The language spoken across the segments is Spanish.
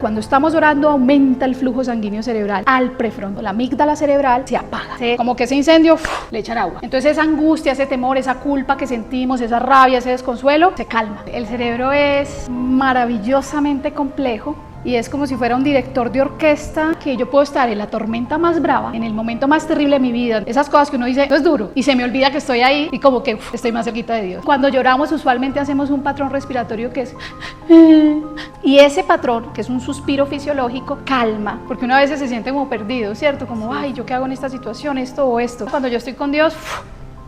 Cuando estamos orando aumenta el flujo sanguíneo cerebral al prefrontal, la amígdala cerebral se apaga, como que ese incendio le echan agua. Entonces esa angustia, ese temor, esa culpa que sentimos, esa rabia, ese desconsuelo, se calma. El cerebro es maravillosamente complejo y es como si fuera un director de orquesta, que yo puedo estar en la tormenta más brava, en el momento más terrible de mi vida, esas cosas que uno dice, no es duro, y se me olvida que estoy ahí y como que estoy más cerquita de Dios. Cuando lloramos usualmente hacemos un patrón respiratorio que es y ese patrón, que es un suspiro fisiológico, calma, porque uno a veces se siente como perdido, ¿cierto? Como, ay, ¿yo qué hago en esta situación? Esto o esto. Cuando yo estoy con Dios,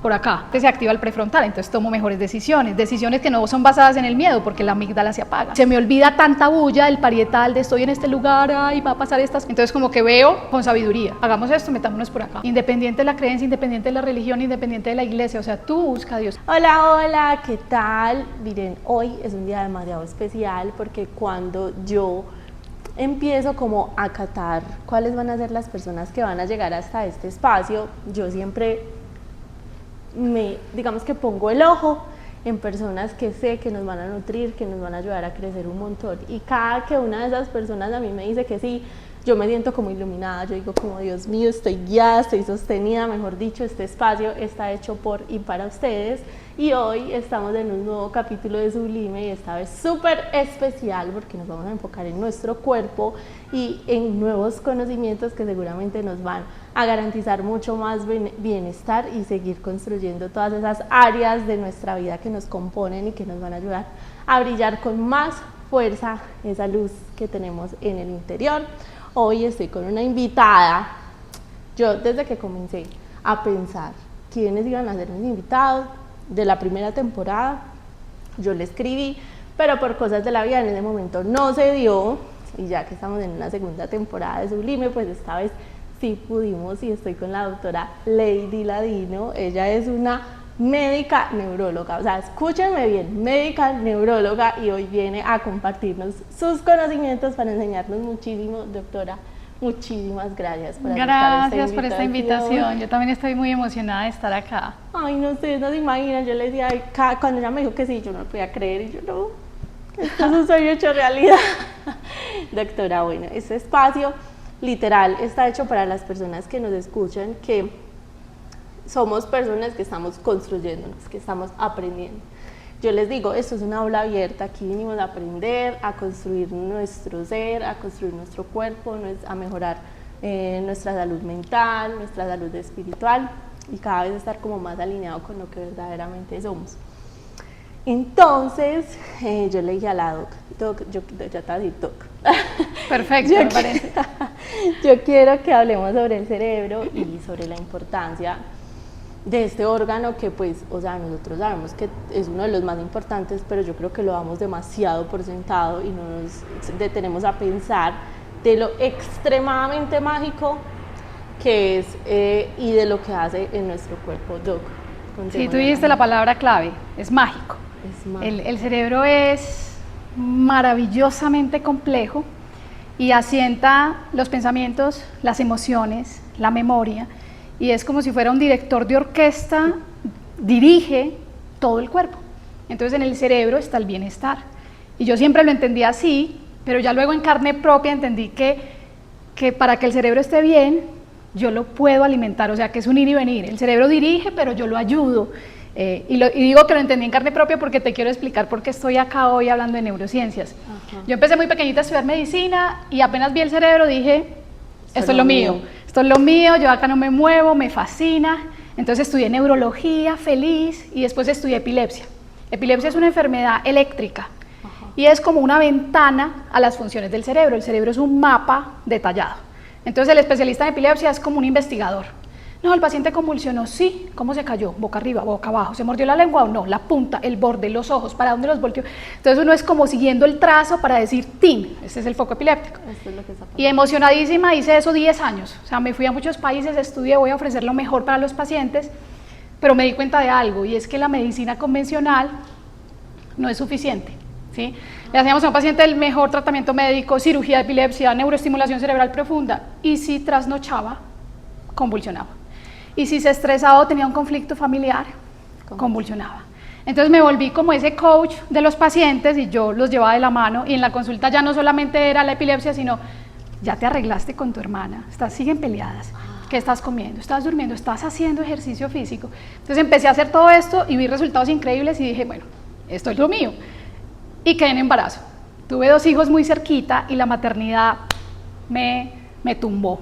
por acá, se activa el prefrontal, entonces tomo mejores decisiones que no son basadas en el miedo, porque la amígdala se apaga. Se me olvida tanta bulla del parietal, de estoy en este lugar, ay, va a pasar estas. Entonces como que veo con sabiduría, hagamos esto, metámonos por acá. Independiente de la creencia, independiente de la religión, independiente de la iglesia, o sea, tú busca a Dios. Hola, hola, ¿qué tal? Miren, hoy es un día demasiado especial porque cuando yo empiezo como a catar cuáles van a ser las personas que van a llegar hasta este espacio, yo siempre digamos que pongo el ojo en personas que sé que nos van a nutrir, que nos van a ayudar a crecer un montón, y cada que una de esas personas a mí me dice que sí, yo me siento como iluminada, yo digo como Dios mío, estoy guiada, estoy sostenida, mejor dicho, este espacio está hecho por y para ustedes, y hoy estamos en un nuevo capítulo de Sublime y esta vez súper especial porque nos vamos a enfocar en nuestro cuerpo y en nuevos conocimientos que seguramente nos van a garantizar mucho más bienestar y seguir construyendo todas esas áreas de nuestra vida que nos componen y que nos van a ayudar a brillar con más fuerza esa luz que tenemos en el interior. Hoy estoy con una invitada. Yo desde que comencé a pensar quiénes iban a ser mis invitados de la primera temporada, yo le escribí, pero por cosas de la vida en ese momento no se dio, y ya que estamos en una segunda temporada de Sublime, pues esta vez sí pudimos, y estoy con la doctora Lady Ladino. Ella es una médica neuróloga, o sea, escúchenme bien, médica neuróloga, y hoy viene a compartirnos sus conocimientos para enseñarnos muchísimo. Doctora, muchísimas gracias por por esta invitación. Yo también estoy muy emocionada de estar acá. Ay, no sé, no se imaginan, yo le decía, cuando ella me dijo que sí, yo no lo podía creer, y yo no, esto es un sueño hecho realidad. Doctora, bueno, este espacio literal está hecho para las personas que nos escuchan, que somos personas que estamos construyéndonos, que estamos aprendiendo. Yo les digo, esto es una aula abierta, aquí vinimos a aprender, a construir nuestro ser, a construir nuestro cuerpo, a mejorar nuestra salud mental, nuestra salud espiritual, y cada vez estar como más alineado con lo que verdaderamente somos. Entonces, yo le dije a la doc, yo ya te voy a decir doc. Perfecto, me parece. Yo quiero que hablemos sobre el cerebro y sobre la importancia de este órgano que, pues, o sea, nosotros sabemos que es uno de los más importantes, pero yo creo que lo damos demasiado por sentado y no nos detenemos a pensar de lo extremadamente mágico que es y de lo que hace en nuestro cuerpo. Doc, sí, tú dijiste la palabra clave, es mágico. Es mágico. El cerebro es maravillosamente complejo y asienta los pensamientos, las emociones, la memoria, y es como si fuera un director de orquesta, dirige todo el cuerpo. Entonces en el cerebro está el bienestar, y yo siempre lo entendí así, pero ya luego en carne propia entendí que para que el cerebro esté bien, yo lo puedo alimentar, o sea que es un ir y venir. El cerebro dirige, pero yo lo ayudo. Y digo que lo entendí en carne propia porque te quiero explicar por qué estoy acá hoy hablando de neurociencias. Ajá. Yo empecé muy pequeñita a estudiar medicina y apenas vi el cerebro dije, esto es lo mío, esto es lo mío, yo acá no me muevo, me fascina. Entonces estudié neurología, feliz, y después estudié epilepsia. Epilepsia es una enfermedad eléctrica. Ajá. Y es como una ventana a las funciones del cerebro. El cerebro es un mapa detallado. Entonces el especialista en epilepsia es como un investigador. No, el paciente convulsionó, sí. ¿Cómo se cayó? ¿Boca arriba, boca abajo? ¿Se mordió la lengua o no? La punta, el borde, los ojos, ¿para dónde los volteó? Entonces uno es como siguiendo el trazo para decir, ¡tin! Este es el foco epiléptico. Esto es lo que está pasando. Y emocionadísima hice eso 10 años. O sea, me fui a muchos países, estudié, voy a ofrecer lo mejor para los pacientes, pero me di cuenta de algo, y es que la medicina convencional no es suficiente, ¿sí? Le hacíamos a un paciente el mejor tratamiento médico, cirugía de epilepsia, neuroestimulación cerebral profunda, y si trasnochaba, convulsionaba. Y si se estresaba o tenía un conflicto familiar, convulsionaba. Entonces me volví como ese coach de los pacientes y yo los llevaba de la mano, y en la consulta ya no solamente era la epilepsia, sino ya te arreglaste con tu hermana, siguen peleadas, ¿qué estás comiendo? ¿Estás durmiendo? ¿Estás haciendo ejercicio físico? Entonces empecé a hacer todo esto y vi resultados increíbles y dije, bueno, esto es lo mío. Y quedé en embarazo. Tuve 2 hijos muy cerquita y la maternidad me tumbó.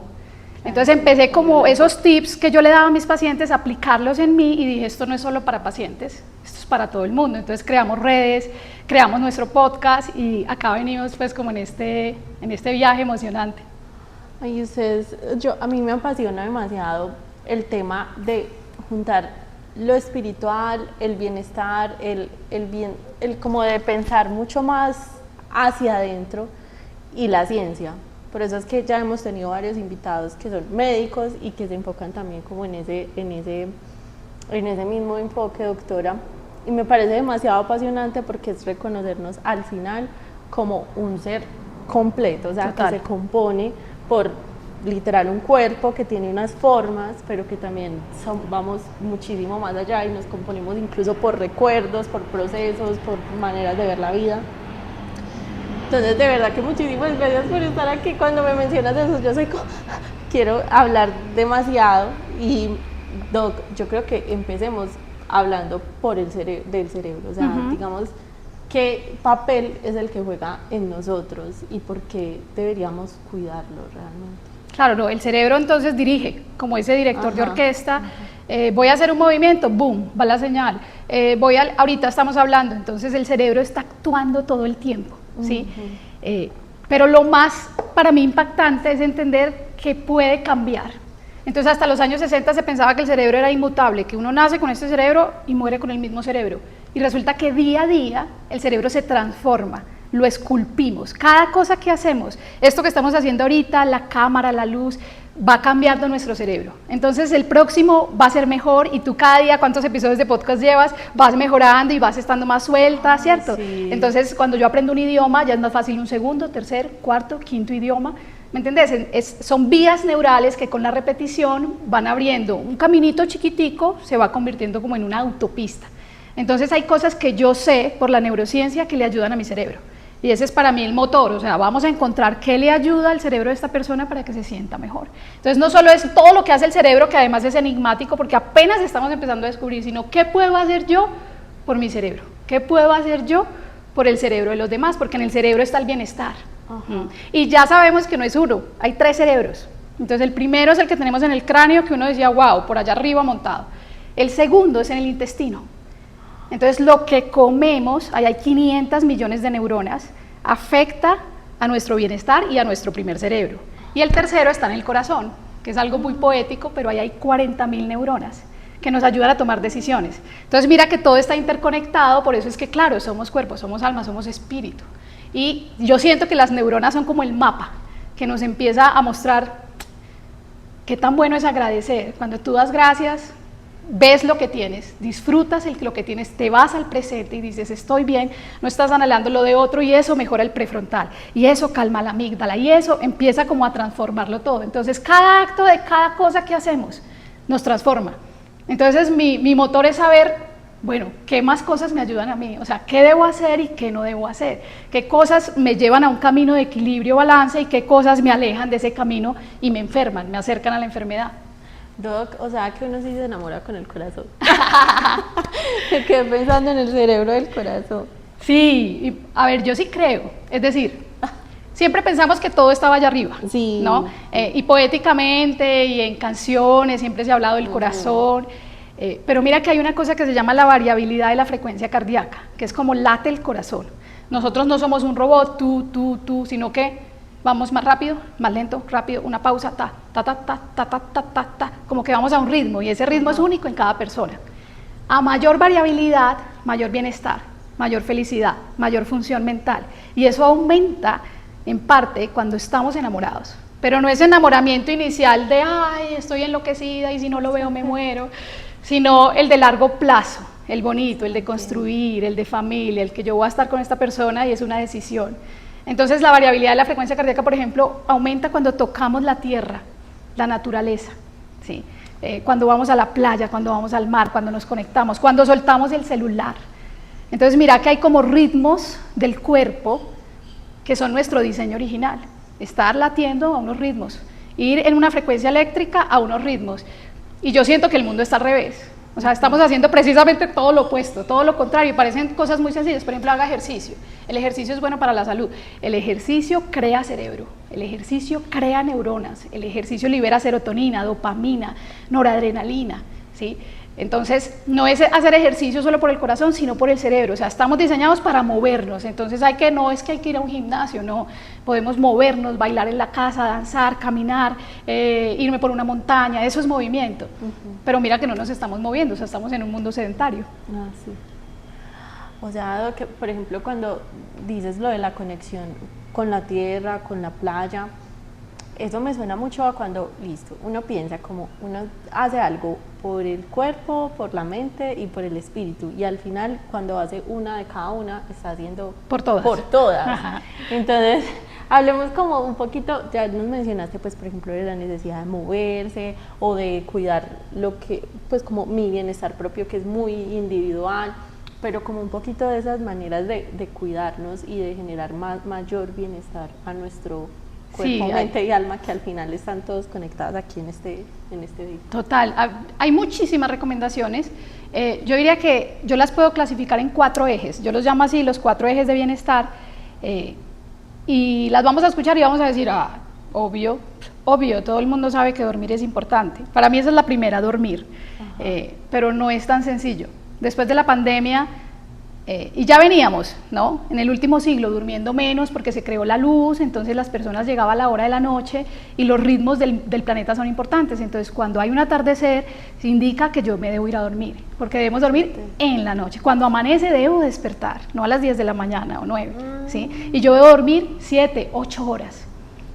Entonces empecé como esos tips que yo le daba a mis pacientes, a aplicarlos en mí, y dije, esto no es solo para pacientes, esto es para todo el mundo. Entonces creamos redes, creamos nuestro podcast y acá venimos pues como en este viaje emocionante. Ay, ustedes, a mí me apasiona demasiado el tema de juntar lo espiritual, el bienestar, el como de pensar mucho más hacia adentro, y la ciencia. Por eso es que ya hemos tenido varios invitados que son médicos y que se enfocan también como en ese mismo enfoque, doctora. Y me parece demasiado apasionante porque es reconocernos al final como un ser completo, o sea, Total. que se compone por literal un cuerpo que tiene unas formas, pero que también vamos muchísimo más allá y nos componemos incluso por recuerdos, por procesos, por maneras de ver la vida. Entonces, de verdad que muchísimas gracias por estar aquí. Cuando me mencionas eso, yo soy como, quiero hablar demasiado. Y Doc, yo creo que empecemos hablando del cerebro, o sea, digamos, ¿qué papel es el que juega en nosotros y por qué deberíamos cuidarlo realmente? Claro, no, el cerebro entonces dirige, como ese director de orquesta. Voy a hacer un movimiento, boom, va la señal. Ahorita estamos hablando, entonces el cerebro está actuando todo el tiempo, ¿sí? Pero lo más para mí impactante es entender que puede cambiar. Entonces hasta los años 60 se pensaba que el cerebro era inmutable, que uno nace con este cerebro y muere con el mismo cerebro. Y resulta que día a día el cerebro se transforma, lo esculpimos. Cada cosa que hacemos, esto que estamos haciendo ahorita, la cámara, la luz, va cambiando nuestro cerebro. Entonces el próximo va a ser mejor, y tú cada día, ¿cuántos episodios de podcast llevas? Vas mejorando y vas estando más suelta, ¿cierto? Sí. Entonces cuando yo aprendo un idioma ya es más fácil un segundo, tercer, cuarto, quinto idioma. ¿Me entendés? Son vías neurales que con la repetición van abriendo un caminito chiquitico, se va convirtiendo como en una autopista. Entonces hay cosas que yo sé por la neurociencia que le ayudan a mi cerebro. Y ese es para mí el motor, o sea, vamos a encontrar qué le ayuda al cerebro de esta persona para que se sienta mejor. Entonces no solo es todo lo que hace el cerebro, que además es enigmático porque apenas estamos empezando a descubrir, sino qué puedo hacer yo por mi cerebro, qué puedo hacer yo por el cerebro de los demás, porque en el cerebro está el bienestar. Y ya sabemos que no es uno, hay 3 cerebros. Entonces el primero es el que tenemos en el cráneo, que uno decía, wow, por allá arriba montado. El segundo es en el intestino. Entonces lo que comemos, ahí hay 500 millones de neuronas, afecta a nuestro bienestar y a nuestro primer cerebro. Y el tercero está en el corazón, que es algo muy poético, pero ahí hay 40.000 neuronas que nos ayudan a tomar decisiones. Entonces mira que todo está interconectado, por eso es que claro, somos cuerpo, somos alma, somos espíritu. Y yo siento que las neuronas son como el mapa que nos empieza a mostrar qué tan bueno es agradecer. Cuando tú das gracias, ves lo que tienes, disfrutas lo que tienes, te vas al presente y dices estoy bien, no estás anhelando lo de otro, y eso mejora el prefrontal, y eso calma la amígdala, y eso empieza como a transformarlo todo. Entonces cada acto de cada cosa que hacemos nos transforma. Entonces mi motor es saber, bueno, ¿qué más cosas me ayudan a mí? O sea, ¿qué debo hacer y qué no debo hacer? ¿Qué cosas me llevan a un camino de equilibrio, balance, y qué cosas me alejan de ese camino y me enferman, me acercan a la enfermedad? Doc, o sea que uno sí se enamora con el corazón. Me quedé pensando en el cerebro del corazón. Sí, a ver, yo sí creo, es decir, siempre pensamos que todo estaba allá arriba, Sí. ¿no? Y poéticamente y en canciones siempre se ha hablado del corazón, pero mira que hay una cosa que se llama la variabilidad de la frecuencia cardíaca, que es como late el corazón. Nosotros no somos un robot, tú, sino que vamos más rápido, más lento, rápido, una pausa, ta, ta, ta, ta, ta, ta, ta, ta, ta, como que vamos a un ritmo, y ese ritmo es único en cada persona. A mayor variabilidad, mayor bienestar, mayor felicidad, mayor función mental, y eso aumenta en parte cuando estamos enamorados, pero no es enamoramiento inicial de ay, estoy enloquecida y si no lo veo me muero, sino el de largo plazo, el bonito, el de construir, el de familia, el que yo voy a estar con esta persona y es una decisión. Entonces la variabilidad de la frecuencia cardíaca, por ejemplo, aumenta cuando tocamos la tierra, la naturaleza, ¿sí? Cuando vamos a la playa, cuando vamos al mar, cuando nos conectamos, cuando soltamos el celular. Entonces mira que hay como ritmos del cuerpo que son nuestro diseño original, estar latiendo a unos ritmos, ir en una frecuencia eléctrica a unos ritmos. Y yo siento que el mundo está al revés. O sea, estamos haciendo precisamente todo lo opuesto, todo lo contrario. Parecen cosas muy sencillas. Por ejemplo, haga ejercicio. El ejercicio es bueno para la salud. El ejercicio crea cerebro. El ejercicio crea neuronas. El ejercicio libera serotonina, dopamina, noradrenalina, ¿sí? Entonces, no es hacer ejercicio solo por el corazón, sino por el cerebro. O sea, estamos diseñados para movernos. Entonces, no es que hay que ir a un gimnasio, no. Podemos movernos, bailar en la casa, danzar, caminar, irme por una montaña, eso es movimiento. Pero mira que no nos estamos moviendo, o sea, estamos en un mundo sedentario. Ah, sí. O sea, que, por ejemplo, cuando dices lo de la conexión con la tierra, con la playa, eso me suena mucho a cuando, listo, uno piensa como uno hace algo por el cuerpo, por la mente y por el espíritu, y al final cuando hace una de cada una está haciendo por todas. Por todas. Ajá. Entonces, hablemos como un poquito, ya nos mencionaste pues por ejemplo de la necesidad de moverse o de cuidar lo que, pues como mi bienestar propio que es muy individual, pero como un poquito de esas maneras de cuidarnos y de generar mayor bienestar a nuestro cuerpo, sí, mente y alma, que al final están todos conectados aquí en este video. Total, hay muchísimas recomendaciones. Yo diría que yo las puedo clasificar en 4 ejes, yo los llamo así, los 4 ejes de bienestar, y las vamos a escuchar y vamos a decir, obvio, todo el mundo sabe que dormir es importante. Para mí esa es la primera, dormir, pero no es tan sencillo. Después de la pandemia, y ya veníamos, ¿no? En el último siglo durmiendo menos porque se creó la luz, entonces las personas llegaban a la hora de la noche y los ritmos del planeta son importantes. Entonces cuando hay un atardecer se indica que yo me debo ir a dormir, porque debemos dormir en la noche. Cuando amanece debo despertar, no a las 10 de la mañana o 9, ¿sí? Y yo debo dormir 7, 8 horas.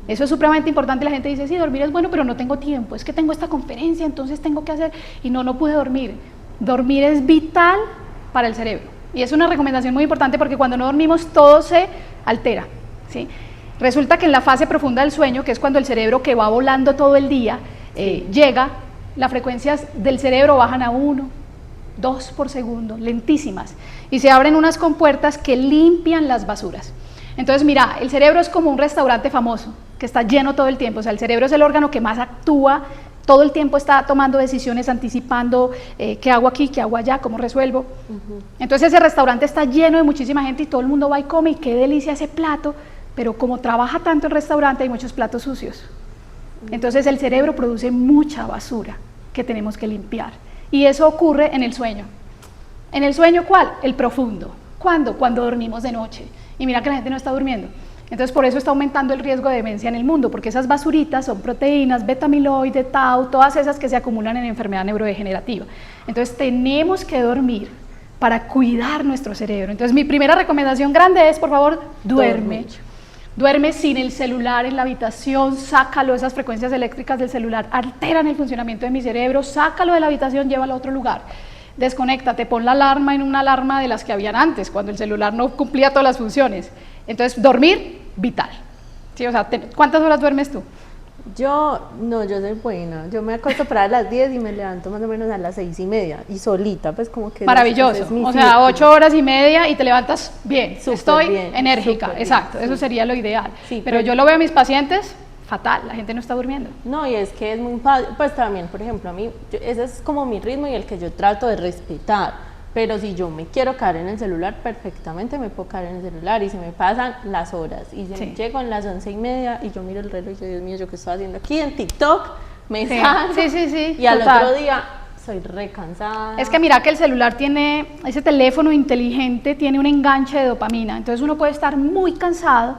Eso es supremamente importante. La gente dice, sí, dormir es bueno, pero no tengo tiempo, es que tengo esta conferencia, entonces tengo que hacer, y no pude dormir. Dormir es vital para el cerebro. Y es una recomendación muy importante porque cuando no dormimos todo se altera, ¿sí? Resulta que en la fase profunda del sueño, que es cuando el cerebro que va volando todo el día, llega, las frecuencias del cerebro bajan a 1, 2 por segundo, lentísimas, y se abren unas compuertas que limpian las basuras. Entonces mira, el cerebro es como un restaurante famoso, que está lleno todo el tiempo. O sea, el cerebro es el órgano que más actúa, todo el tiempo está tomando decisiones, anticipando qué hago aquí, qué hago allá, cómo resuelvo. Entonces ese restaurante está lleno de muchísima gente y todo el mundo va y come y qué delicia ese plato, pero como trabaja tanto el restaurante hay muchos platos sucios. Entonces el cerebro produce mucha basura que tenemos que limpiar, y eso ocurre en el sueño. ¿En el sueño cuál? El profundo. ¿Cuándo? Cuando dormimos de noche, y mira que la gente no está durmiendo. Entonces por eso está aumentando el riesgo de demencia en el mundo, porque esas basuritas son proteínas, beta-amiloide, tau, todas esas que se acumulan en enfermedad neurodegenerativa. Entonces tenemos que dormir para cuidar nuestro cerebro. Entonces mi primera recomendación grande es, por favor, duerme. Duerme sin el celular en la habitación, sácalo, esas frecuencias eléctricas del celular alteran el funcionamiento de mi cerebro, sácalo de la habitación, llévalo a otro lugar. Desconéctate, pon la alarma en una alarma de las que habían antes, cuando el celular no cumplía todas las funciones. Entonces, dormir, vital. ¿Sí? O sea, ¿cuántas horas duermes tú? Yo soy buena. Yo me acuesto para las 10 y me levanto más o menos a las 6:30 y solita, pues como que... Maravilloso. O sea, 8 horas y media y te levantas bien. Súper estoy bien, enérgica, súper exacto. bien, eso sería lo ideal. Sí, pero yo lo veo a mis pacientes fatal, la gente no está durmiendo. No, y es que es muy fácil, pues también, por ejemplo, a mí, ese es como mi ritmo y el que yo trato de respetar. Pero si yo me quiero caer en el celular, perfectamente me puedo caer en el celular y se me pasan las horas. Y llego a las 11:30 y yo miro el reloj y yo, Dios mío, ¿yo qué estoy haciendo aquí? En TikTok me salgo y al otro día soy recansada. Es que mira que el celular tiene, ese teléfono inteligente tiene un enganche de dopamina. Entonces uno puede estar muy cansado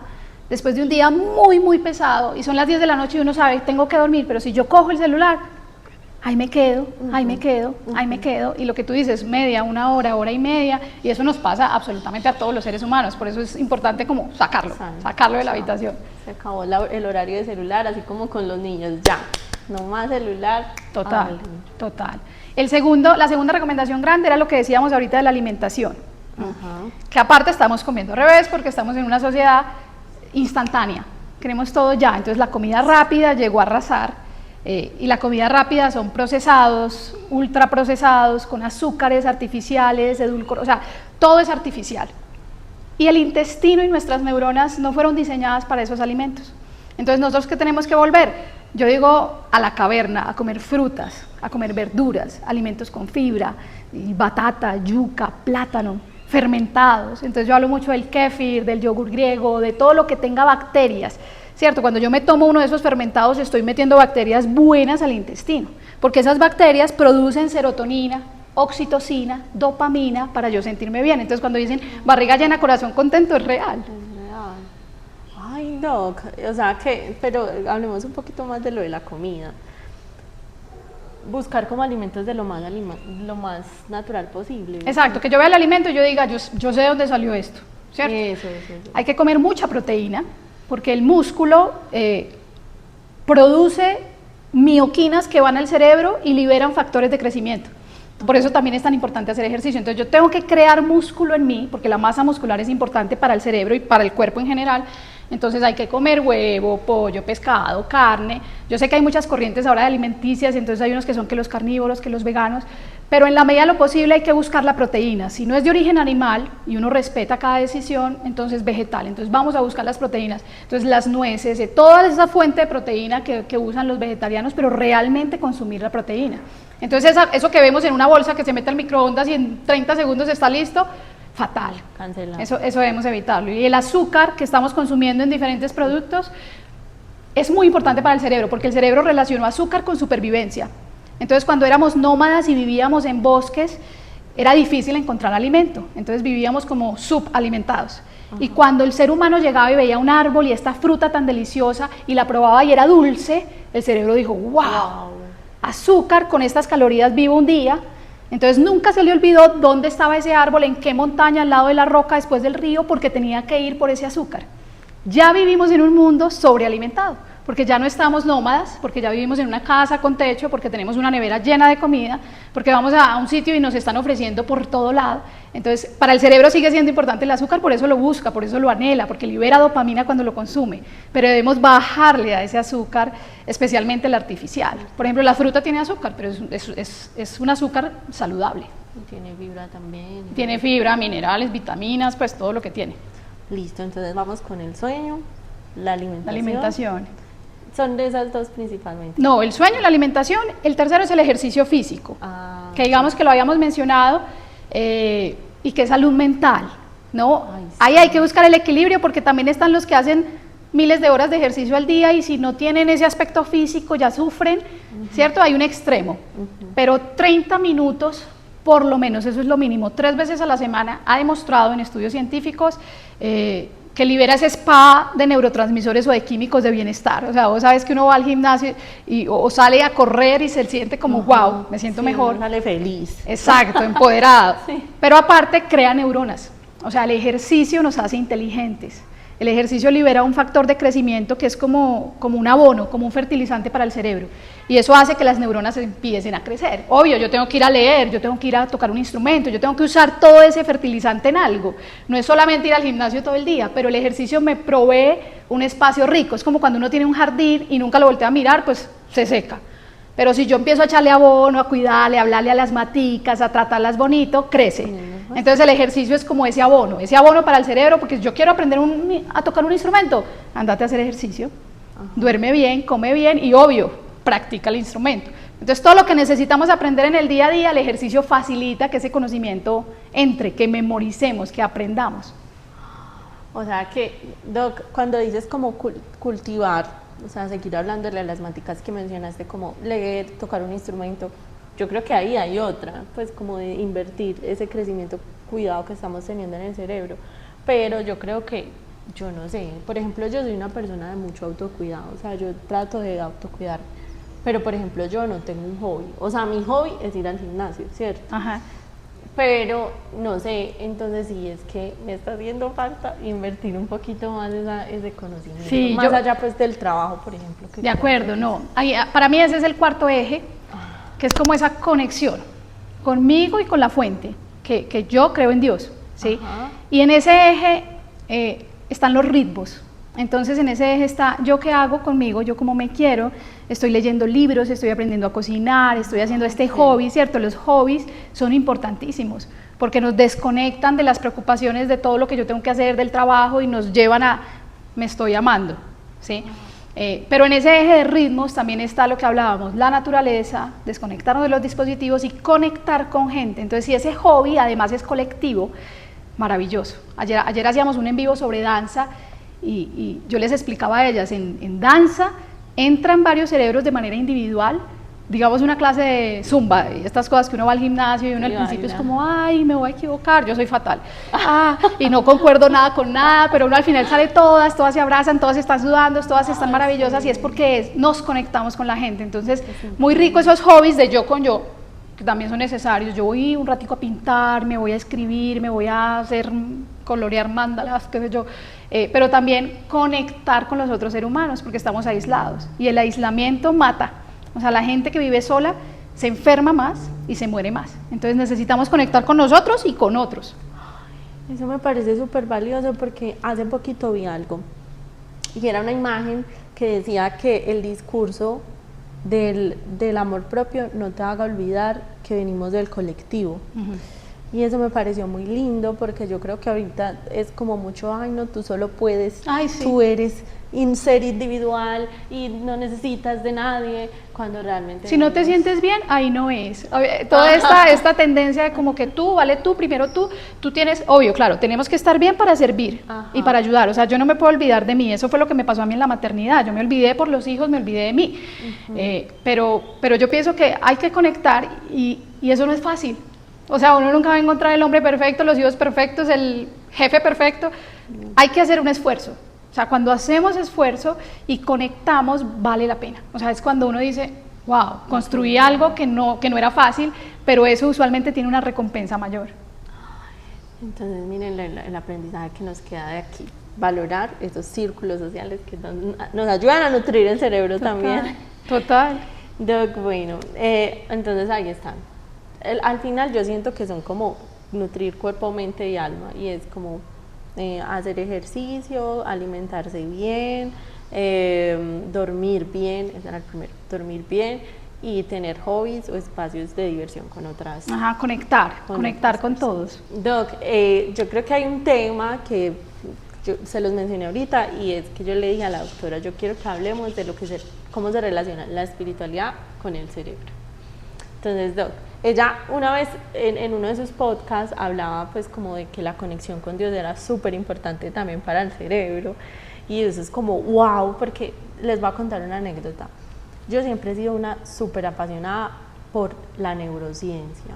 después de un día muy, muy pesado y son las 10 de la noche y uno sabe, tengo que dormir, pero si yo cojo el celular, ahí me quedo, ahí me quedo, ahí me quedo, y lo que tú dices, media, 1 hora, 1:30, y eso nos pasa absolutamente a todos los seres humanos, por eso es importante como sacarlo de la habitación. Se acabó el horario de celular, así como con los niños, ya, no más celular. Total. La segunda recomendación grande era lo que decíamos ahorita de la alimentación, que aparte estamos comiendo al revés porque estamos en una sociedad instantánea, queremos todo ya, entonces la comida rápida llegó a arrasar. Y la comida rápida son procesados, ultraprocesados, con azúcares artificiales, edulcorados, o sea, todo es artificial. Y el intestino y nuestras neuronas no fueron diseñadas para esos alimentos. Entonces, ¿nosotros qué tenemos que volver? Yo digo a la caverna, a comer frutas, a comer verduras, alimentos con fibra, y batata, yuca, plátano, fermentados. Entonces yo hablo mucho del kéfir, del yogur griego, de todo lo que tenga bacterias, ¿cierto? Cuando yo me tomo uno de esos fermentados estoy metiendo bacterias buenas al intestino, porque esas bacterias producen serotonina, oxitocina, dopamina para yo sentirme bien. Entonces cuando dicen barriga llena, corazón contento, es real. Es real. Ay, Doc, o sea que, pero hablemos un poquito más de lo de la comida. Buscar como alimentos de lo más natural posible. Exacto, que yo vea el alimento y yo diga, yo sé de dónde salió esto, ¿cierto? Eso. Hay que comer mucha proteína, porque el músculo produce mioquinas que van al cerebro y liberan factores de crecimiento. Por eso también es tan importante hacer ejercicio. Entonces yo tengo que crear músculo en mí, porque la masa muscular es importante para el cerebro y para el cuerpo en general. Entonces hay que comer huevo, pollo, pescado, carne. Yo sé que hay muchas corrientes ahora de alimenticias, entonces hay unos que son que los carnívoros, que los veganos, pero en la medida de lo posible hay que buscar la proteína. Si no es de origen animal y uno respeta cada decisión, entonces vegetal. Entonces vamos a buscar las proteínas. Entonces las nueces, toda esa fuente de proteína que usan los vegetarianos, pero realmente consumir la proteína. Entonces eso que vemos en una bolsa que se mete al microondas y en 30 segundos está listo, fatal. Cancelar. Eso debemos evitarlo. Y el azúcar que estamos consumiendo en diferentes productos es muy importante para el cerebro, porque el cerebro relacionó azúcar con supervivencia. Entonces cuando éramos nómadas y vivíamos en bosques, era difícil encontrar alimento, entonces vivíamos como subalimentados. Y cuando el ser humano llegaba y veía un árbol y esta fruta tan deliciosa y la probaba y era dulce, el cerebro dijo, wow, azúcar con estas calorías vivo un día. Entonces nunca se le olvidó dónde estaba ese árbol, en qué montaña, al lado de la roca, después del río, porque tenía que ir por ese azúcar. Ya vivimos en un mundo sobrealimentado, porque ya no estamos nómadas, porque ya vivimos en una casa con techo, porque tenemos una nevera llena de comida, porque vamos a un sitio y nos están ofreciendo por todo lado. Entonces, para el cerebro sigue siendo importante el azúcar, por eso lo busca, por eso lo anhela, porque libera dopamina cuando lo consume, pero debemos bajarle a ese azúcar, especialmente el artificial. Por ejemplo, la fruta tiene azúcar, pero es un azúcar saludable. Y tiene fibra también. Tiene fibra, minerales, vitaminas, pues todo lo que tiene. Listo, entonces vamos con el sueño, la alimentación. La alimentación. Son de esas dos principalmente. No, el sueño, la alimentación. El tercero es el ejercicio físico, que digamos que lo habíamos mencionado, y que es salud mental, ¿no? Ay, sí. Ahí hay que buscar el equilibrio, porque también están los que hacen miles de horas de ejercicio al día y si no tienen ese aspecto físico ya sufren, ¿cierto? Hay un extremo, pero 30 minutos por lo menos, eso es lo mínimo, 3 veces a la semana, ha demostrado en estudios científicos que libera ese spa de neurotransmisores o de químicos de bienestar. O sea, vos sabes que uno va al gimnasio o sale a correr y se siente como, wow, me siento mejor. Sale feliz. Exacto, empoderado. Sí. Pero aparte crea neuronas, o sea, el ejercicio nos hace inteligentes. El ejercicio libera un factor de crecimiento que es como un abono, como un fertilizante para el cerebro. Y eso hace que las neuronas empiecen a crecer. Obvio, yo tengo que ir a leer, yo tengo que ir a tocar un instrumento, yo tengo que usar todo ese fertilizante en algo. No es solamente ir al gimnasio todo el día, pero el ejercicio me provee un espacio rico. Es como cuando uno tiene un jardín y nunca lo voltea a mirar, pues se seca. Pero si yo empiezo a echarle abono, a cuidarle, a hablarle a las maticas, a tratarlas bonito, crece. Entonces el ejercicio es como ese abono para el cerebro, porque yo quiero aprender a tocar un instrumento, andate a hacer ejercicio, duerme bien, come bien y obvio, practica el instrumento. Entonces todo lo que necesitamos aprender en el día a día, el ejercicio facilita que ese conocimiento entre, que memoricemos, que aprendamos. O sea que, Doc, cuando dices como cultivar, o sea, seguir hablando de las maticas que mencionaste, como leer, tocar un instrumento, yo creo que ahí hay otra, pues como de invertir ese crecimiento, cuidado que estamos teniendo en el cerebro, pero yo creo que, yo no sé, por ejemplo, yo soy una persona de mucho autocuidado, o sea, yo trato de autocuidar, pero por ejemplo, yo no tengo un hobby, o sea, mi hobby es ir al gimnasio, ¿cierto? Ajá. Pero no sé, entonces sí es que me está haciendo falta invertir un poquito más ese conocimiento, Sí, más allá pues del trabajo, por ejemplo. De acuerdo, no. Para mí ese es el cuarto eje, que es como esa conexión conmigo y con la fuente, que yo creo en Dios, ¿sí? Ajá. Y en ese eje están los ritmos. Entonces en ese eje está yo qué hago conmigo, yo cómo me quiero, estoy leyendo libros, estoy aprendiendo a cocinar, estoy haciendo este hobby, ¿cierto? Los hobbies son importantísimos, porque nos desconectan de las preocupaciones de todo lo que yo tengo que hacer del trabajo y nos llevan a me estoy amando, ¿sí? Pero en ese eje de ritmos también está lo que hablábamos, la naturaleza, desconectarnos de los dispositivos y conectar con gente. Entonces, si ese hobby además es colectivo, maravilloso. Ayer hacíamos un en vivo sobre danza y yo les explicaba a ellas, en danza entran varios cerebros de manera individual, digamos una clase de zumba, y estas cosas que uno va al gimnasio y uno al principio es como, ay, me voy a equivocar, yo soy fatal, y no concuerdo nada con nada, pero uno al final sale todas se abrazan, todas están sudando, todas están maravillosas, sí. Y es porque nos conectamos con la gente. Entonces, muy rico esos hobbies de yo con yo, que también son necesarios. Yo voy un ratico a pintar, me voy a escribir, me voy a hacer colorear mandalas, qué sé yo, pero también conectar con los otros seres humanos, porque estamos aislados, y el aislamiento mata. O sea, la gente que vive sola se enferma más y se muere más. Entonces necesitamos conectar con nosotros y con otros. Eso me parece súper valioso porque hace poquito vi algo y era una imagen que decía que el discurso del amor propio no te haga olvidar que venimos del colectivo. Y eso me pareció muy lindo porque yo creo que ahorita es como mucho, ay no, tú solo puedes, sí. Tú eres un ser individual y no necesitas de nadie, cuando realmente... Si no te sientes bien, ahí no es. Toda esta tendencia de como que tú, vale tú, primero tú tienes, obvio, claro, tenemos que estar bien para servir y para ayudar. O sea, yo no me puedo olvidar de mí, eso fue lo que me pasó a mí en la maternidad, yo me olvidé por los hijos, me olvidé de mí. Pero yo pienso que hay que conectar y eso no es fácil. O sea, uno nunca va a encontrar el hombre perfecto, los hijos perfectos, el jefe perfecto. Hay que hacer un esfuerzo. O sea, cuando hacemos esfuerzo y conectamos, vale la pena. O sea, es cuando uno dice, wow, construí algo que no era fácil, pero eso usualmente tiene una recompensa mayor. Entonces, miren el aprendizaje que nos queda de aquí. Valorar esos círculos sociales que nos ayudan a nutrir el cerebro también. Total. Doc, bueno, entonces ahí están. Al final yo siento que son como nutrir cuerpo, mente y alma, y es como hacer ejercicio, alimentarse bien, dormir bien, ese era el primero, dormir bien y tener hobbies o espacios de diversión con otras. Conectar con todos. Doc, yo creo que hay un tema que yo se los mencioné ahorita y es que yo le dije a la doctora, yo quiero que hablemos de cómo se relaciona la espiritualidad con el cerebro. Entonces, Doc, ella una vez en uno de sus podcasts hablaba pues como de que la conexión con Dios era súper importante también para el cerebro, y eso es como wow, porque les voy a contar una anécdota. Yo siempre he sido una súper apasionada por la neurociencia.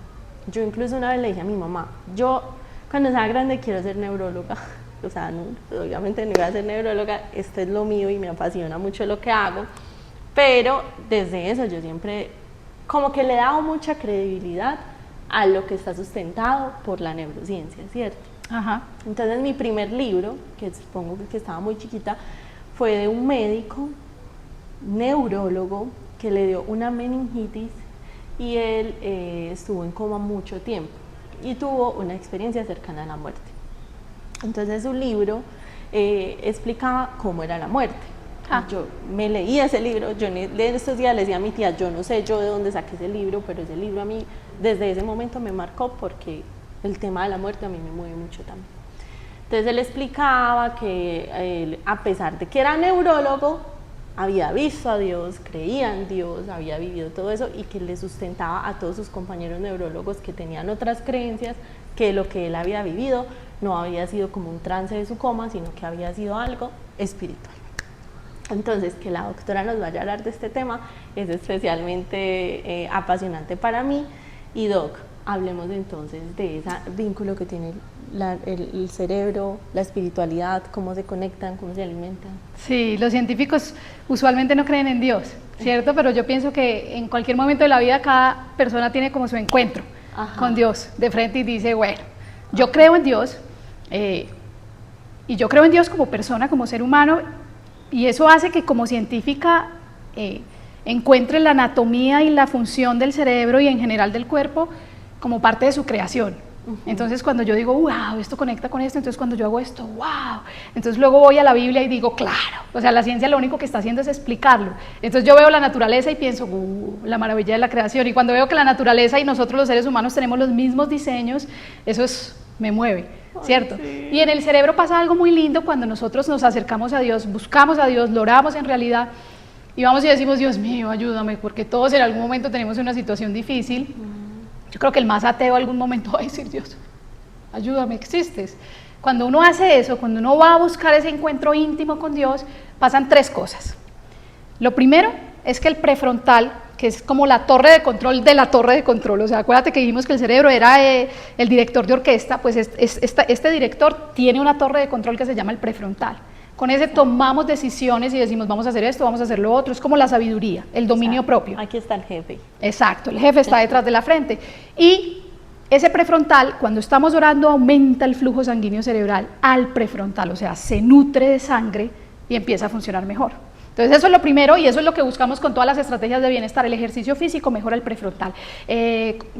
Yo incluso una vez le dije a mi mamá, yo cuando sea grande quiero ser neuróloga. O sea, no, obviamente no iba a ser neuróloga, esto es lo mío y me apasiona mucho lo que hago, pero desde eso yo siempre como que le he dado mucha credibilidad a lo que está sustentado por la neurociencia, ¿cierto? Entonces mi primer libro, que supongo que estaba muy chiquita, fue de un médico neurólogo que le dio una meningitis y él estuvo en coma mucho tiempo y tuvo una experiencia cercana a la muerte. Entonces su libro explicaba cómo era la muerte. Yo me leí ese libro, yo en estos días le decía a mi tía, yo no sé yo de dónde saqué ese libro, pero ese libro a mí desde ese momento me marcó porque el tema de la muerte a mí me mueve mucho también. Entonces él explicaba que él, a pesar de que era neurólogo, había visto a Dios, creía en Dios, había vivido todo eso y que le sustentaba a todos sus compañeros neurólogos que tenían otras creencias, que lo que él había vivido no había sido como un trance de su coma, sino que había sido algo espiritual. Entonces, que la doctora nos vaya a hablar de este tema es especialmente apasionante para mí. Y Doc, hablemos entonces de ese vínculo que tiene el cerebro, la espiritualidad, cómo se conectan, cómo se alimentan. Sí, los científicos usualmente no creen en Dios, ¿cierto? Pero yo pienso que en cualquier momento de la vida cada persona tiene como su encuentro con Dios de frente y dice, bueno, yo creo en Dios y yo creo en Dios como persona, como ser humano. Y eso hace que como científica encuentre la anatomía y la función del cerebro y en general del cuerpo como parte de su creación. Entonces cuando yo digo, wow, esto conecta con esto, entonces cuando yo hago esto, wow, entonces luego voy a la Biblia y digo, claro, o sea, la ciencia lo único que está haciendo es explicarlo. Entonces yo veo la naturaleza y pienso, la maravilla de la creación, y cuando veo que la naturaleza y nosotros los seres humanos tenemos los mismos diseños, me mueve, ¿cierto? Ay, sí. Y en el cerebro pasa algo muy lindo cuando nosotros nos acercamos a Dios, buscamos a Dios, lo oramos en realidad, y vamos y decimos, Dios mío, ayúdame, porque todos en algún momento tenemos una situación difícil. Yo creo que el más ateo algún momento va a decir, Dios, ayúdame, existes. Cuando uno hace eso, cuando uno va a buscar ese encuentro íntimo con Dios, pasan 3 cosas. Lo primero es que el prefrontal, que es como la torre de control de la torre de control, o sea, acuérdate que dijimos que el cerebro era el director de orquesta, pues este director tiene una torre de control que se llama el prefrontal. Con ese tomamos decisiones y decimos, vamos a hacer esto, vamos a hacer lo otro. Es como la sabiduría, el dominio propio. Aquí está el jefe. Exacto, el jefe está detrás de la frente. Y ese prefrontal, cuando estamos orando, aumenta el flujo sanguíneo cerebral al prefrontal, o sea, se nutre de sangre y empieza a funcionar mejor. Entonces eso es lo primero y eso es lo que buscamos con todas las estrategias de bienestar. El ejercicio físico mejora el prefrontal,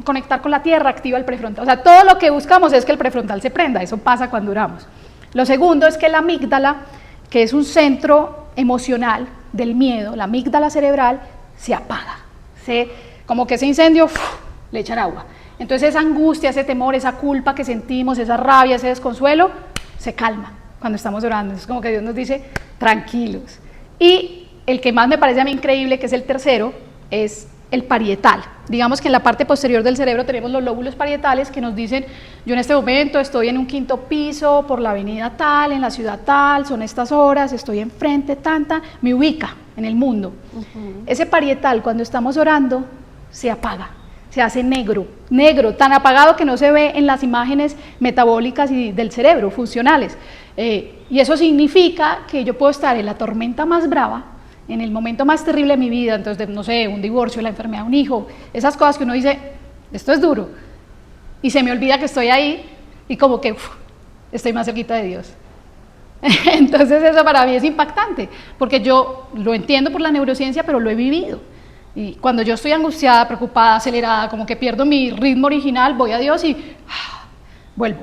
conectar con la tierra activa el prefrontal. O sea, todo lo que buscamos es que el prefrontal se prenda, eso pasa cuando oramos. Lo segundo es que la amígdala, que es un centro emocional del miedo, la amígdala cerebral, se apaga. Como que ese incendio, le echan agua. Entonces esa angustia, ese temor, esa culpa que sentimos, esa rabia, ese desconsuelo, se calma cuando estamos orando. Es como que Dios nos dice, tranquilos. Y el que más me parece a mí increíble, que es el tercero, es el parietal. Digamos que en la parte posterior del cerebro tenemos los lóbulos parietales que nos dicen, yo en este momento estoy en un 5º piso, por la avenida tal, en la ciudad tal, son estas horas, estoy enfrente tanta, me ubica en el mundo. Ese parietal, cuando estamos orando, se apaga, se hace negro, tan apagado que no se ve en las imágenes metabólicas y del cerebro, funcionales. Y eso significa que yo puedo estar en la tormenta más brava, en el momento más terrible de mi vida, entonces, no sé, un divorcio, la enfermedad de un hijo, esas cosas que uno dice, esto es duro, y se me olvida que estoy ahí, y como que estoy más cerquita de Dios. Entonces eso para mí es impactante, porque yo lo entiendo por la neurociencia, pero lo he vivido. Y cuando yo estoy angustiada, preocupada, acelerada, como que pierdo mi ritmo original, voy a Dios y vuelvo.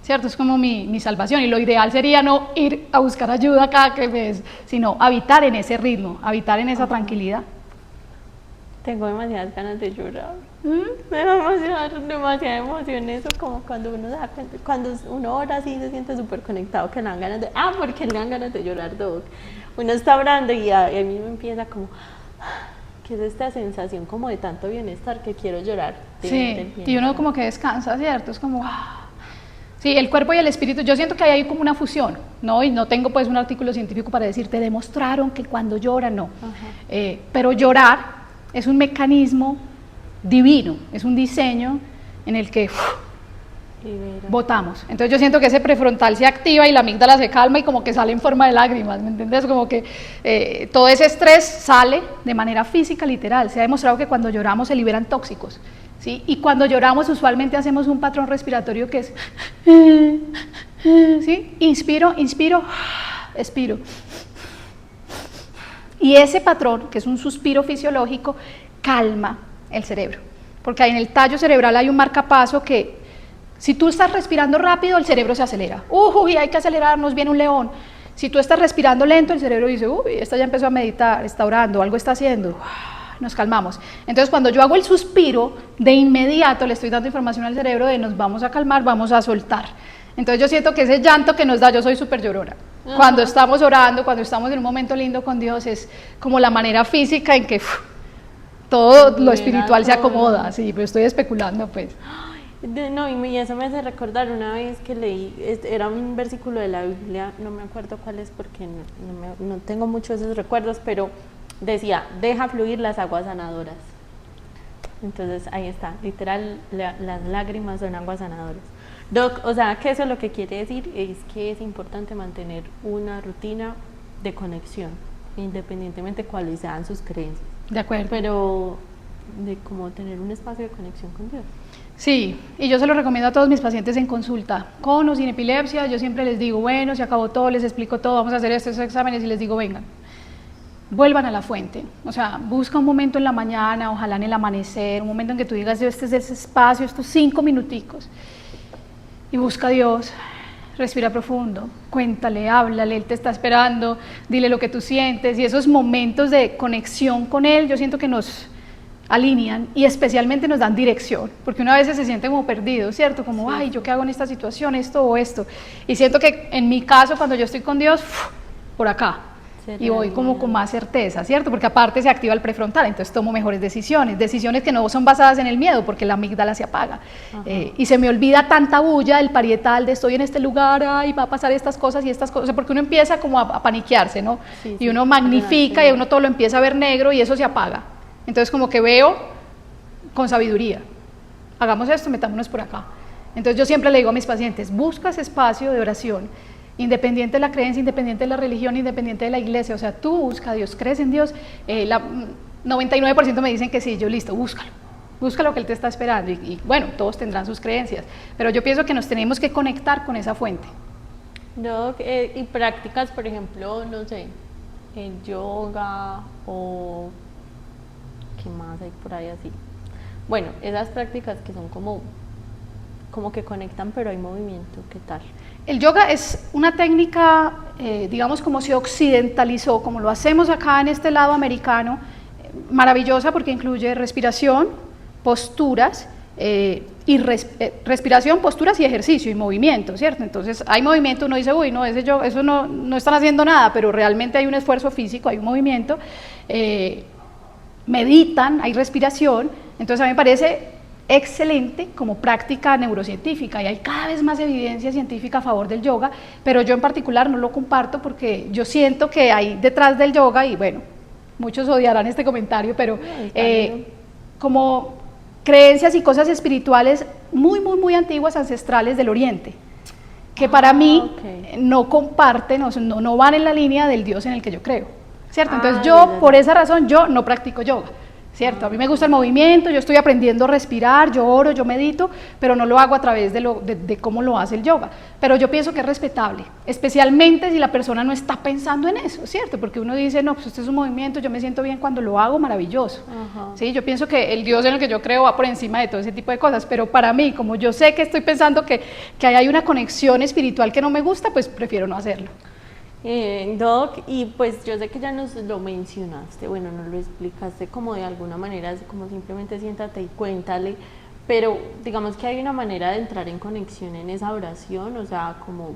¿Cierto? Es como mi salvación, y lo ideal sería no ir a buscar ayuda cada que ves, sino habitar en ese ritmo, habitar en esa tranquilidad. Tengo demasiadas ganas de llorar. Me va demasiada emoción eso, como cuando uno da cuenta, cuando uno ora así se siente súper conectado, que le dan ganas de, porque le dan ganas de llorar, Doc. Uno está orando y a mí me empieza como, que es esta sensación como de tanto bienestar que quiero llorar. Sí, y uno como que descansa, ¿cierto? Es como, sí, el cuerpo y el espíritu, yo siento que hay como una fusión, ¿no? Y no tengo pues un artículo científico para decirte, demostraron que cuando lloran, no. Pero llorar es un mecanismo divino, es un diseño en el que botamos. Entonces yo siento que ese prefrontal se activa y la amígdala se calma y como que sale en forma de lágrimas, ¿me entiendes? Como que todo ese estrés sale de manera física, literal. Se ha demostrado que cuando lloramos se liberan tóxicos. ¿Sí? Y cuando lloramos usualmente hacemos un patrón respiratorio que es, ¿sí? Inspiro, expiro. Y ese patrón, que es un suspiro fisiológico, calma el cerebro. Porque ahí en el tallo cerebral hay un marcapaso que, si tú estás respirando rápido, el cerebro se acelera. Uy, hay que acelerarnos, viene un león. Si tú estás respirando lento, el cerebro dice, uy, esta ya empezó a meditar, está orando, algo está haciendo. Nos calmamos. Entonces cuando yo hago el suspiro, de inmediato le estoy dando información al cerebro de nos vamos a calmar, vamos a soltar. Entonces yo siento que ese llanto que nos da, yo soy súper llorona. Cuando estamos orando, cuando estamos en un momento lindo con Dios, es como la manera física en que todo lo espiritual se acomoda. Sí, pero estoy especulando pues. No, y eso me hace recordar una vez que leí, era un versículo de la Biblia, no me acuerdo cuál es porque no tengo muchos de esos recuerdos, pero decía, deja fluir las aguas sanadoras. Entonces ahí está, literal, las lágrimas son aguas sanadoras. Doc, o sea, que eso lo que quiere decir es que es importante mantener una rutina de conexión, independientemente cuáles sean sus creencias. De acuerdo. Pero de como tener un espacio de conexión con Dios. Sí, y yo se lo recomiendo a todos mis pacientes en consulta, con o sin epilepsia. Yo siempre les digo, bueno, se acabó todo, les explico todo, vamos a hacer estos exámenes y les digo, vengan, vuelvan a la fuente. O sea, busca un momento en la mañana, ojalá en el amanecer, un momento en que tú digas, yo este es ese espacio, estos 5 minuticos, y busca a Dios, respira profundo, cuéntale, háblale, Él te está esperando, dile lo que tú sientes, y esos momentos de conexión con Él, yo siento que nos alinean y especialmente nos dan dirección, porque uno a veces se siente como perdido, ¿cierto? Como, ay, ¿yo qué hago en esta situación? Esto o esto. Y siento que en mi caso, cuando yo estoy con Dios, por acá, y voy como con más certeza, ¿cierto? Porque aparte se activa el prefrontal, entonces tomo mejores decisiones, decisiones que no son basadas en el miedo, porque la amígdala se apaga. Y se me olvida tanta bulla del parietal de estoy en este lugar, ay, va a pasar estas cosas y estas cosas, porque uno empieza como a paniquearse, ¿no? Sí, y uno magnifica y uno todo lo empieza a ver negro y eso se apaga. Entonces como que veo con sabiduría, hagamos esto, metámonos por acá. Entonces yo siempre le digo a mis pacientes, busca ese espacio de oración, independiente de la creencia, independiente de la religión, independiente de la iglesia, o sea, tú busca a Dios, crees en Dios, 99% me dicen que sí, yo listo, búscalo, busca lo que Él te está esperando y bueno, todos tendrán sus creencias, pero yo pienso que nos tenemos que conectar con esa fuente. No, y prácticas, por ejemplo, no sé, el yoga o qué más hay por ahí así. Bueno, esas prácticas que son como que conectan, pero hay movimiento, ¿qué tal? El yoga es una técnica, digamos, como se occidentalizó, como lo hacemos acá en este lado americano, maravillosa porque incluye respiración, posturas, respiración, posturas y ejercicio y movimiento, ¿cierto? Entonces hay movimiento, uno dice, uy, no, eso no están haciendo nada, pero realmente hay un esfuerzo físico, hay un movimiento, meditan, hay respiración, entonces a mí me parece excelente como práctica neurocientífica y hay cada vez más evidencia científica a favor del yoga, pero yo en particular no lo comparto porque yo siento que hay detrás del yoga, y bueno, muchos odiarán este comentario, pero como creencias y cosas espirituales muy antiguas, ancestrales del Oriente, que para mí no comparten, no van en la línea del Dios en el que yo creo, ¿cierto? Entonces yo, por esa razón, yo no practico yoga, ¿cierto? A mí me gusta el movimiento, yo estoy aprendiendo a respirar, yo oro, yo medito, pero no lo hago a través de cómo lo hace el yoga. Pero yo pienso que es respetable, especialmente si la persona no está pensando en eso, ¿cierto? Porque uno dice, no, pues este es un movimiento, yo me siento bien cuando lo hago, maravilloso. ¿Sí? Yo pienso que el Dios en el que yo creo va por encima de todo ese tipo de cosas, pero para mí, como yo sé que estoy pensando que ahí hay una conexión espiritual que no me gusta, pues prefiero no hacerlo. Doc, y pues yo sé que ya nos lo mencionaste, bueno, nos lo explicaste como de alguna manera, como simplemente siéntate y cuéntale, pero digamos que hay una manera de entrar en conexión en esa oración, o sea, como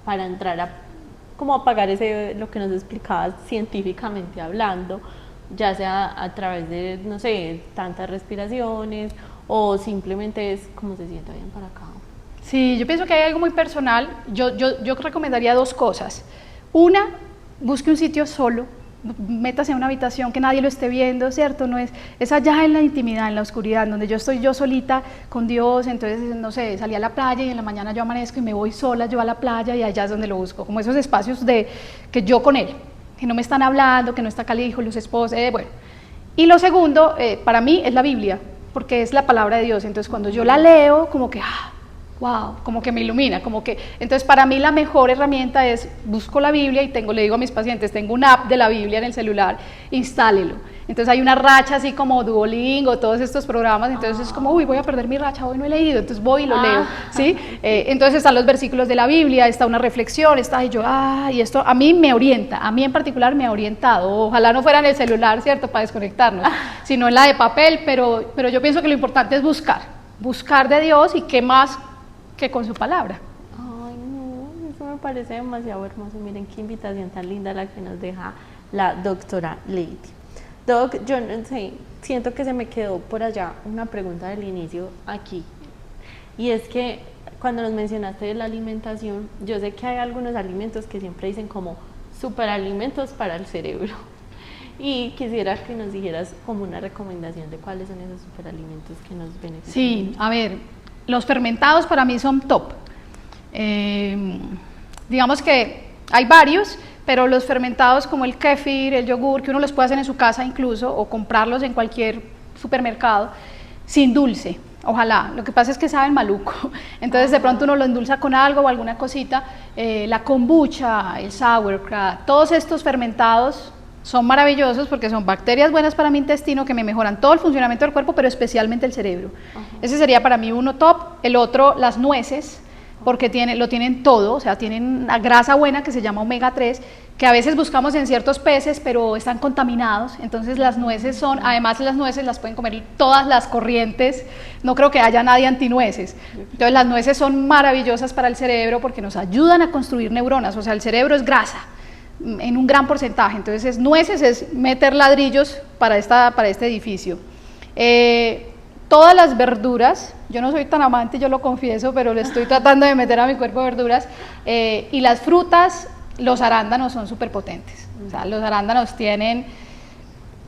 para entrar como apagar lo que nos explicabas científicamente hablando, ya sea a través de, no sé, tantas respiraciones o simplemente es como se sienta bien para acá. Sí, yo pienso que hay algo muy personal, yo recomendaría dos cosas. Una, busque un sitio solo, métase en una habitación que nadie lo esté viendo, ¿cierto? No es allá en la intimidad, en la oscuridad, donde yo estoy yo solita con Dios, entonces, no sé, salí a la playa y en la mañana yo amanezco y me voy sola yo a la playa y allá es donde lo busco, como esos espacios que yo con Él, que no me están hablando, que no está acá el hijo, los esposos, bueno. Y lo segundo, para mí, es la Biblia, porque es la palabra de Dios, entonces cuando yo la leo, como que, wow, como que me ilumina, entonces para mí la mejor herramienta es, busco la Biblia y le digo a mis pacientes, tengo una app de la Biblia en el celular, instálelo, entonces hay una racha así como Duolingo, todos estos programas, entonces es como, uy, voy a perder mi racha, hoy no he leído, entonces voy y lo leo, ¿sí? Entonces están los versículos de la Biblia, está una reflexión, y esto a mí me orienta, a mí en particular me ha orientado, ojalá no fuera en el celular, ¿cierto?, para desconectarnos, sino en la de papel, pero yo pienso que lo importante es buscar de Dios y qué más que con su palabra. Ay, no, eso me parece demasiado hermoso. Miren qué invitación tan linda la que nos deja la doctora Lady. Doc, yo no sé, siento que se me quedó por allá una pregunta del inicio aquí. Y es que cuando nos mencionaste de la alimentación, yo sé que hay algunos alimentos que siempre dicen como superalimentos para el cerebro. Y quisiera que nos dijeras como una recomendación de cuáles son esos superalimentos que nos benefician. Sí, a ver, los fermentados para mí son top. Digamos que hay varios, pero los fermentados como el kéfir, el yogur, que uno los puede hacer en su casa incluso, o comprarlos en cualquier supermercado, sin dulce, ojalá. Lo que pasa es que saben maluco, entonces de pronto uno lo endulza con algo o alguna cosita. La kombucha, el sauerkraut, todos estos fermentados son maravillosos porque son bacterias buenas para mi intestino que me mejoran todo el funcionamiento del cuerpo, pero especialmente el cerebro. Ese sería para mí uno top. El otro, las nueces. porque lo tienen todo, o sea, tienen una grasa buena que se llama omega 3, que a veces buscamos en ciertos peces, pero están contaminados. Entonces las nueces son, además las nueces las pueden comer todas las corrientes, no creo que haya nadie antinueces. Entonces las nueces son maravillosas para el cerebro porque nos ayudan a construir neuronas, o sea, el cerebro es grasa en un gran porcentaje. Entonces nueces es meter ladrillos para este edificio. Todas las verduras, yo no soy tan amante, yo lo confieso, pero le estoy tratando de meter a mi cuerpo verduras, y las frutas, los arándanos son súper potentes. O sea, los arándanos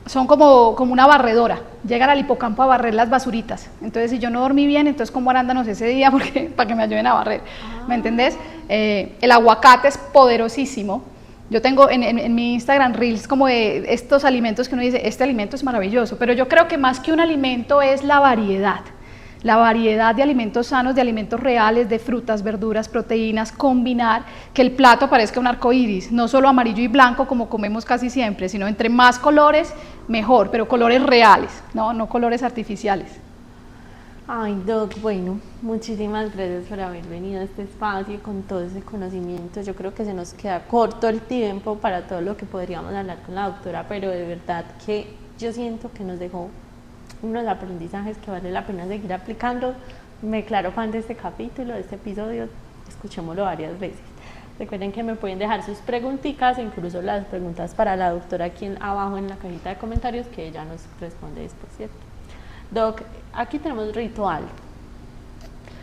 son como una barredora, llegan al hipocampo a barrer las basuritas. Entonces, si yo no dormí bien, entonces como arándanos ese día para que me ayuden a barrer, ¿me entendés? El aguacate es poderosísimo. Yo tengo en mi Instagram Reels como de estos alimentos que uno dice, este alimento es maravilloso, pero yo creo que más que un alimento es la variedad de alimentos sanos, de alimentos reales, de frutas, verduras, proteínas, combinar, que el plato parezca un arco iris, no solo amarillo y blanco como comemos casi siempre, sino entre más colores, mejor, pero colores reales, no colores artificiales. Ay, Doc, bueno, muchísimas gracias por haber venido a este espacio y con todo ese conocimiento. Yo creo que se nos queda corto el tiempo para todo lo que podríamos hablar con la doctora, pero de verdad que yo siento que nos dejó unos aprendizajes que vale la pena seguir aplicando. Me declaro fan de este capítulo, de este episodio, escuchémoslo varias veces. Recuerden que me pueden dejar sus preguntitas, incluso las preguntas para la doctora aquí abajo en la cajita de comentarios, que ella nos responde después, ¿cierto? Doc, aquí tenemos ritual.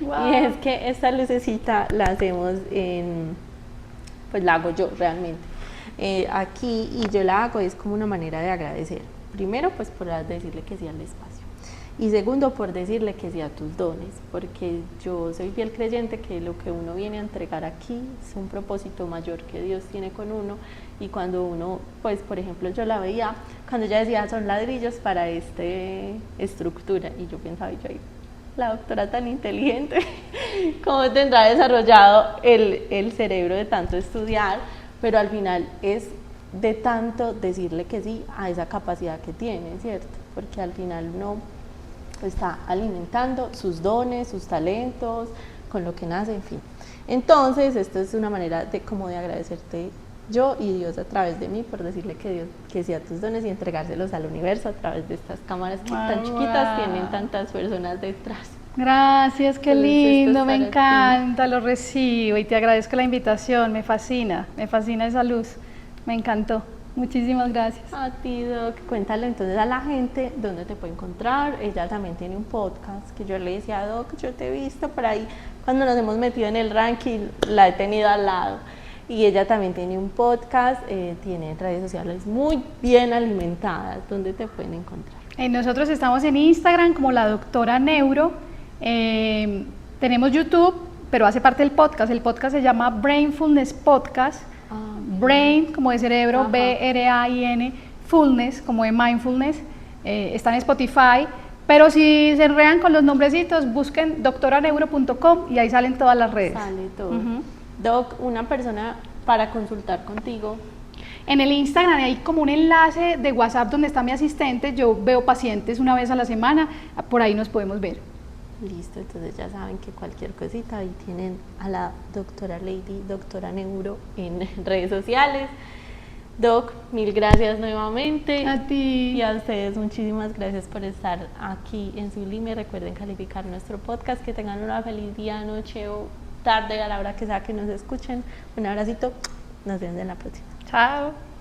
Wow. Y es que esta lucecita la hacemos pues la hago yo realmente. Aquí, y yo la hago es como una manera de agradecer. Primero, pues por decirle que sí al espacio. Y segundo, por decirle que sí a tus dones, porque yo soy fiel creyente que lo que uno viene a entregar aquí es un propósito mayor que Dios tiene con uno. Y cuando uno, pues por ejemplo, yo la veía, cuando ella decía son ladrillos para esta estructura, y yo pensaba, la doctora tan inteligente, ¿cómo tendrá desarrollado el cerebro de tanto estudiar? Pero al final es de tanto decirle que sí a esa capacidad que tiene, ¿cierto? Porque al final uno está alimentando sus dones, sus talentos, con lo que nace, en fin. Entonces, esto es una manera de agradecerte yo y Dios a través de mí por decirle que sí a tus dones y entregárselos al universo a través de estas cámaras que tan chiquitas tienen tantas personas detrás. Gracias, qué lindo, me encanta, lo recibo y te agradezco la invitación, me fascina esa luz, me encantó. Muchísimas gracias. A ti, Doc. Cuéntale entonces a la gente dónde te puede encontrar. Ella también tiene un podcast que yo le decía, Doc, yo te he visto por ahí cuando nos hemos metido en el ranking, la he tenido al lado. Y ella también tiene un podcast, tiene redes sociales muy bien alimentadas. ¿Dónde te pueden encontrar? Nosotros estamos en Instagram como la doctora Neuro. Tenemos YouTube, pero hace parte del podcast. El podcast se llama Brainfulness Podcast. Brain como de cerebro, ajá. B-R-A-I-N, Fullness como de mindfulness, está en Spotify, pero si se enredan con los nombrecitos, busquen doctoraneuro.com y ahí salen todas las redes. Sale todo. Doc, una persona para consultar contigo. En el Instagram hay como un enlace de WhatsApp donde está mi asistente, yo veo pacientes una vez a la semana, por ahí nos podemos ver. Listo, entonces ya saben que cualquier cosita, ahí tienen a la doctora Lady, doctora Neuro en redes sociales. Doc, mil gracias nuevamente. A ti. Y a ustedes muchísimas gracias por estar aquí en Sublime. Recuerden calificar nuestro podcast, que tengan una feliz día, noche o tarde a la hora que sea que nos escuchen. Un abracito, nos vemos en la próxima. Chao.